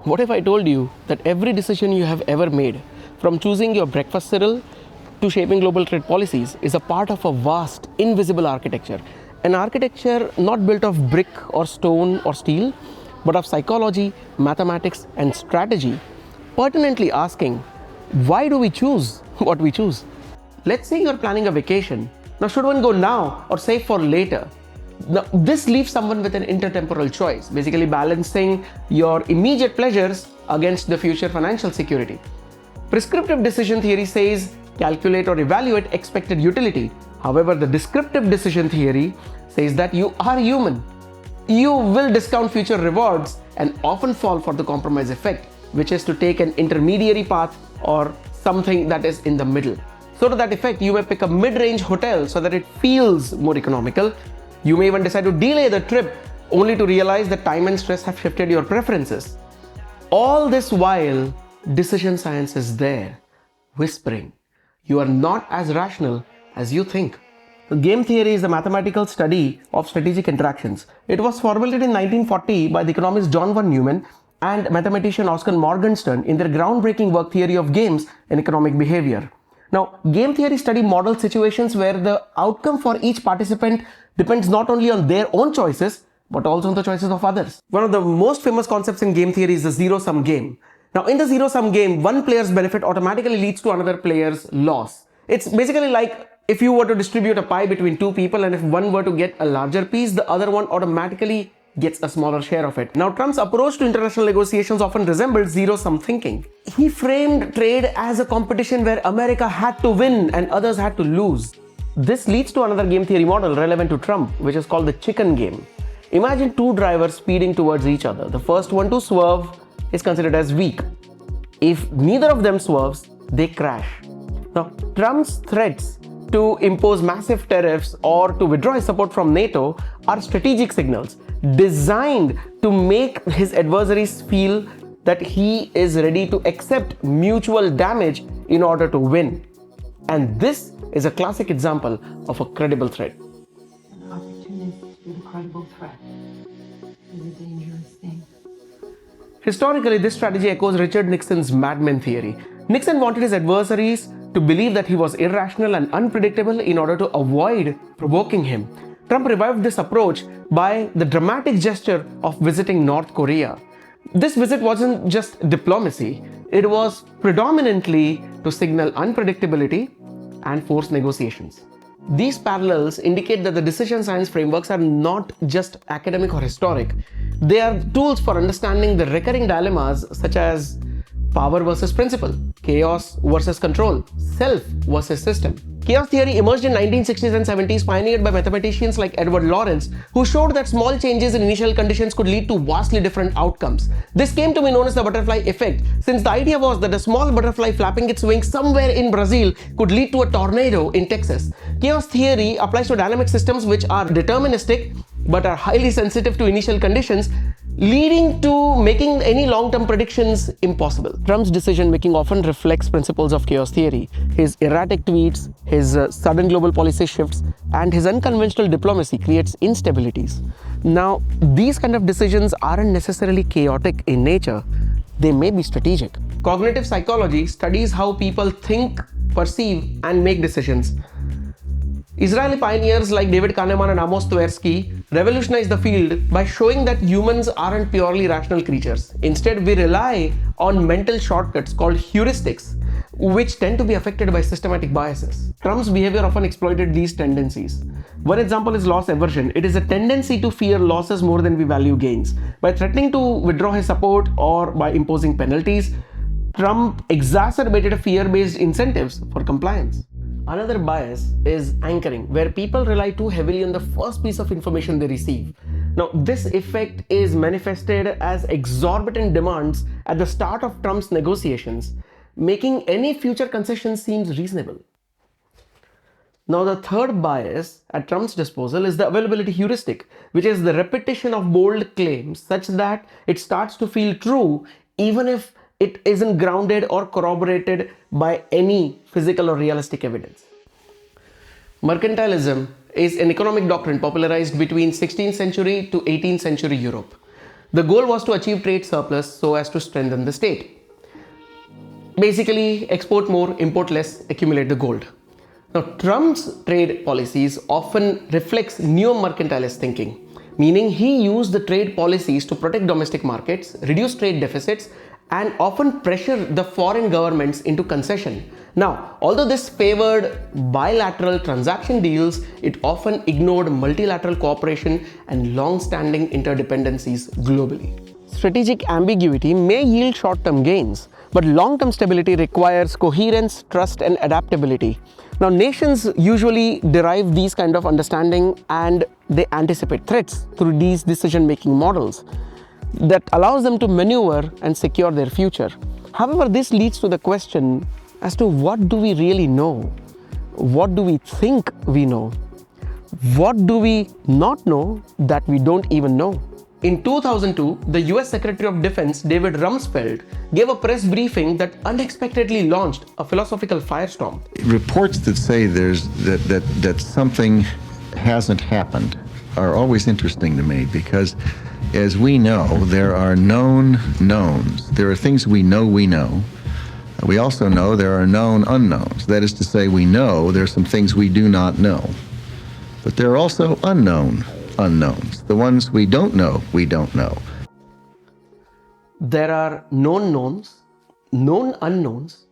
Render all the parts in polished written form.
What if I told you that every decision you have ever made, from choosing your breakfast cereal to shaping global trade policies, is a part of a vast, invisible architecture? An architecture not built of brick or stone or steel, but of psychology, mathematics, and strategy, pertinently asking, why do we choose what we choose? Let's say you're planning a vacation. Now, should one go now or save for later? Now, this leaves someone with an intertemporal choice, basically balancing your immediate pleasures against the future financial security. Prescriptive decision theory says calculate or evaluate expected utility. However, the descriptive decision theory says that you are human. You will discount future rewards and often fall for the compromise effect, which is to take an intermediary path or something that is in the middle. So to that effect, you may pick a mid-range hotel so that it feels more economical. You may even decide to delay the trip only to realize that time and stress have shifted your preferences. All this while, decision science is there, whispering, you are not as rational as you think. Game theory is the mathematical study of strategic interactions. It was formulated in 1940 by the economist John von Neumann and mathematician Oscar Morgenstern in their groundbreaking work Theory of Games and Economic Behavior. Now, game theory study models situations where the outcome for each participant depends not only on their own choices, but also on the choices of others. One of the most famous concepts in game theory is the zero-sum game. Now, in the zero-sum game, one player's benefit automatically leads to another player's loss. It's basically like if you were to distribute a pie between two people, and if one were to get a larger piece, the other one automatically gets a smaller share of it. Now, Trump's approach to international negotiations often resembled zero-sum thinking. He framed trade as a competition where America had to win and others had to lose. This leads to another game theory model relevant to Trump, which is called the chicken game. Imagine two drivers speeding towards each other. The first one to swerve is considered as weak. If neither of them swerves, they crash. Now, Trump's threats to impose massive tariffs or to withdraw his support from NATO are strategic signals designed to make his adversaries feel that he is ready to accept mutual damage in order to win. And this is a classic example of a credible threat. An opportunist with a credible threat is a dangerous thing. Historically, this strategy echoes Richard Nixon's Madman Theory. Nixon wanted his adversaries to believe that he was irrational and unpredictable in order to avoid provoking him. Trump revived this approach by the dramatic gesture of visiting North Korea. This visit wasn't just diplomacy, it was predominantly to signal unpredictability and force negotiations. These parallels indicate that the decision science frameworks are not just academic or historic. They are tools for understanding the recurring dilemmas such as power versus principle, chaos versus control, self versus system. Chaos theory emerged in 1960s and 70s, pioneered by mathematicians like Edward Lorenz, who showed that small changes in initial conditions could lead to vastly different outcomes. This came to be known as the butterfly effect, since the idea was that a small butterfly flapping its wings somewhere in Brazil could lead to a tornado in Texas. Chaos theory applies to dynamic systems which are deterministic but are highly sensitive to initial conditions, leading to making any long-term predictions impossible. Trump's decision-making often reflects principles of chaos theory. His erratic tweets, his sudden global policy shifts, and his unconventional diplomacy creates instabilities. Now, these kind of decisions aren't necessarily chaotic in nature. They may be strategic. Cognitive psychology studies how people think, perceive, and make decisions. Israeli pioneers like David Kahneman and Amos Tversky revolutionized the field by showing that humans aren't purely rational creatures. Instead, we rely on mental shortcuts called heuristics, which tend to be affected by systematic biases. Trump's behavior often exploited these tendencies. One example is loss aversion. It is a tendency to fear losses more than we value gains. By threatening to withdraw his support or by imposing penalties, Trump exacerbated fear-based incentives for compliance. Another bias is anchoring, where people rely too heavily on the first piece of information they receive. Now, this effect is manifested as exorbitant demands at the start of Trump's negotiations, making any future concession seems reasonable. Now, the third bias at Trump's disposal is the availability heuristic, which is the repetition of bold claims such that it starts to feel true even if it isn't grounded or corroborated by any physical or realistic evidence. Mercantilism is an economic doctrine popularized between 16th century to 18th century Europe. The goal was to achieve trade surplus so as to strengthen the state. Basically, export more, import less, accumulate the gold. Now, Trump's trade policies often reflects neo-mercantilist thinking, meaning he used the trade policies to protect domestic markets, reduce trade deficits, and often pressure the foreign governments into concession. Now, although this favored bilateral transaction deals, it often ignored multilateral cooperation and long-standing interdependencies globally. Strategic ambiguity may yield short-term gains, but long-term stability requires coherence, trust, and adaptability. Now, nations usually derive these kind of understanding and they anticipate threats through these decision-making models that allows them to maneuver and secure their future. However, this leads to the question as to what do we really know? What do we think we know? What do we not know that we don't even know? In 2002, the US Secretary of Defense David Rumsfeld gave a press briefing that unexpectedly launched a philosophical firestorm. Reports that say that something hasn't happened are always interesting to me because, as we know, there are known knowns. There are things we know we know. We also know there are known unknowns. That is to say, we know there are some things we do not know. But there are also unknown unknowns. The ones we don't know, we don't know. There are known knowns, known unknowns,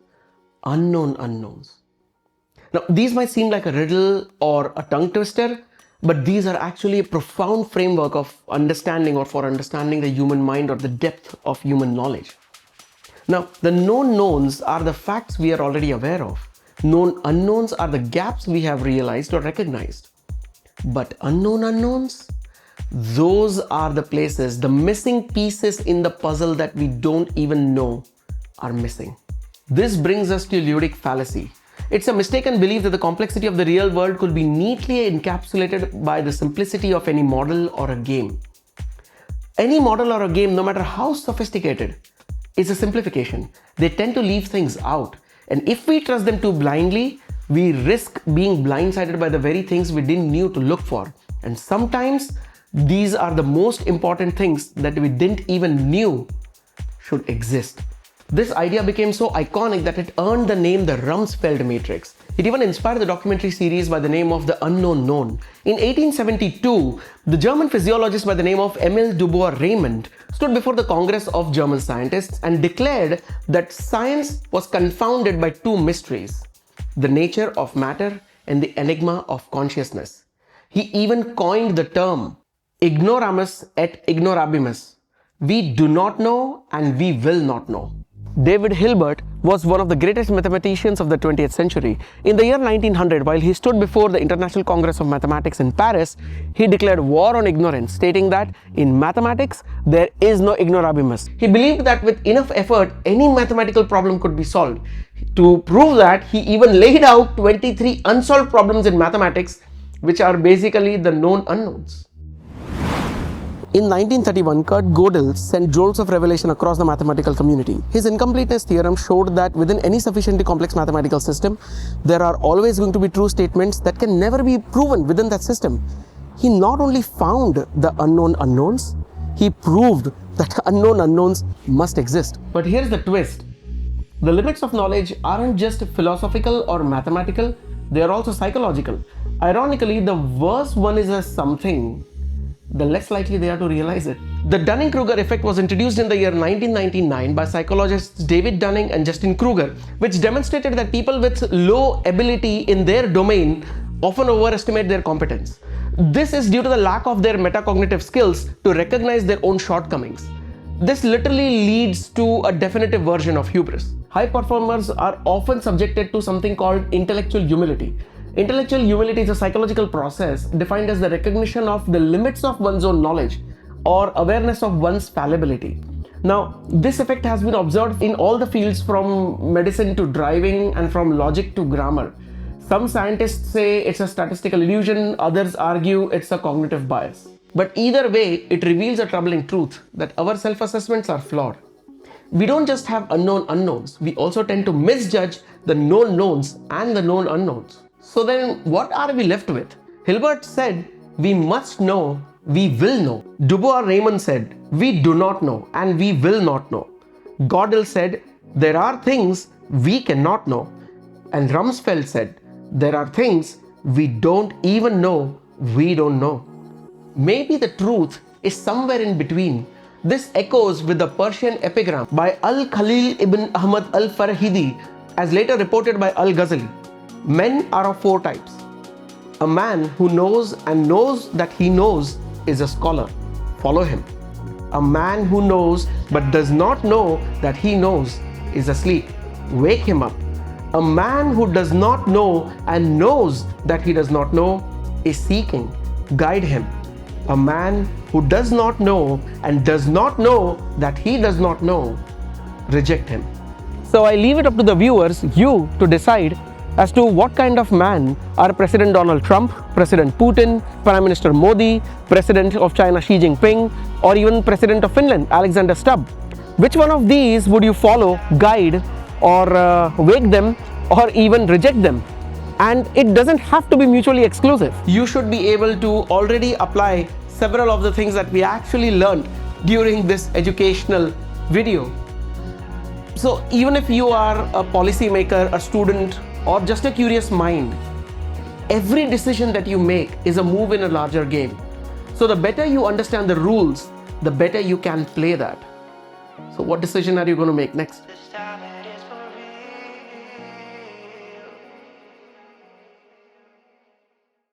unknown unknowns. Now, these might seem like a riddle or a tongue twister, but these are actually a profound framework of understanding or for understanding the human mind or the depth of human knowledge. Now, the known knowns are the facts we are already aware of. Known unknowns are the gaps we have realized or recognized. But unknown unknowns, those are the places, the missing pieces in the puzzle that we don't even know are missing. This brings us to ludic fallacy. It's a mistaken belief that the complexity of the real world could be neatly encapsulated by the simplicity of any model or a game. Any model or a game, no matter how sophisticated, is a simplification. They tend to leave things out. And if we trust them too blindly, we risk being blindsided by the very things we didn't know to look for. And sometimes these are the most important things that we didn't even knew should exist. This idea became so iconic that it earned the name the Rumsfeld Matrix. It even inspired the documentary series by the name of The Unknown Known. In 1872, the German physiologist by the name of Emil Dubois Raymond stood before the Congress of German Scientists and declared that science was confounded by two mysteries: the nature of matter and the enigma of consciousness. He even coined the term ignoramus et ignorabimus. We do not know and we will not know. David Hilbert was one of the greatest mathematicians of the 20th century. In the year 1900, while he stood before the International Congress of Mathematics in Paris, he declared war on ignorance, stating that in mathematics, there is no ignorabimus. He believed that with enough effort, any mathematical problem could be solved. To prove that, he even laid out 23 unsolved problems in mathematics, which are basically the known unknowns. In 1931, Kurt Gödel sent jolts of revelation across the mathematical community. His incompleteness theorem showed that within any sufficiently complex mathematical system, there are always going to be true statements that can never be proven within that system. He not only found the unknown unknowns, he proved that unknown unknowns must exist. But here's the twist. The limits of knowledge aren't just philosophical or mathematical, they are also psychological. Ironically, the worse one is a something, the less likely they are to realize it. The Dunning-Kruger effect was introduced in the year 1999 by psychologists David Dunning and Justin Kruger, which demonstrated that people with low ability in their domain often overestimate their competence. This is due to the lack of their metacognitive skills to recognize their own shortcomings. This literally leads to a definitive version of hubris. High performers are often subjected to something called intellectual humility. Intellectual humility is a psychological process defined as the recognition of the limits of one's own knowledge or awareness of one's fallibility. Now, this effect has been observed in all the fields from medicine to driving and from logic to grammar. Some scientists say it's a statistical illusion, others argue it's a cognitive bias. But either way, it reveals a troubling truth that our self-assessments are flawed. We don't just have unknown unknowns, we also tend to misjudge the known knowns and the known unknowns. So then, what are we left with? Hilbert said, we must know we will know. Dubois Raymond said, we do not know and we will not know. Gödel said, there are things we cannot know. And Rumsfeld said, there are things we don't even know we don't know. Maybe the truth is somewhere in between. This echoes with the Persian epigram by Al-Khalil ibn Ahmad al-Farahidi, as later reported by Al-Ghazali. Men are of 4 types. A man who knows and knows that he knows is a scholar. Follow him. A man who knows but does not know that he knows is asleep. Wake him up. A man who does not know and knows that he does not know is seeking. Guide him. A man who does not know and does not know that he does not know, reject him. So I leave it up to the viewers, you, to decide as to what kind of man are President Donald Trump, President Putin, Prime Minister Modi, President of China Xi Jinping, or even President of Finland Alexander Stubb. Which one of these would you follow, guide, or wake them, or even reject them? And it doesn't have to be mutually exclusive. You should be able to already apply several of the things that we actually learned during this educational video. So even if you are a policymaker, a student, or just a curious mind, every decision that you make is a move in a larger game. So the better you understand the rules, the better you can play that. So what decision are you going to make next?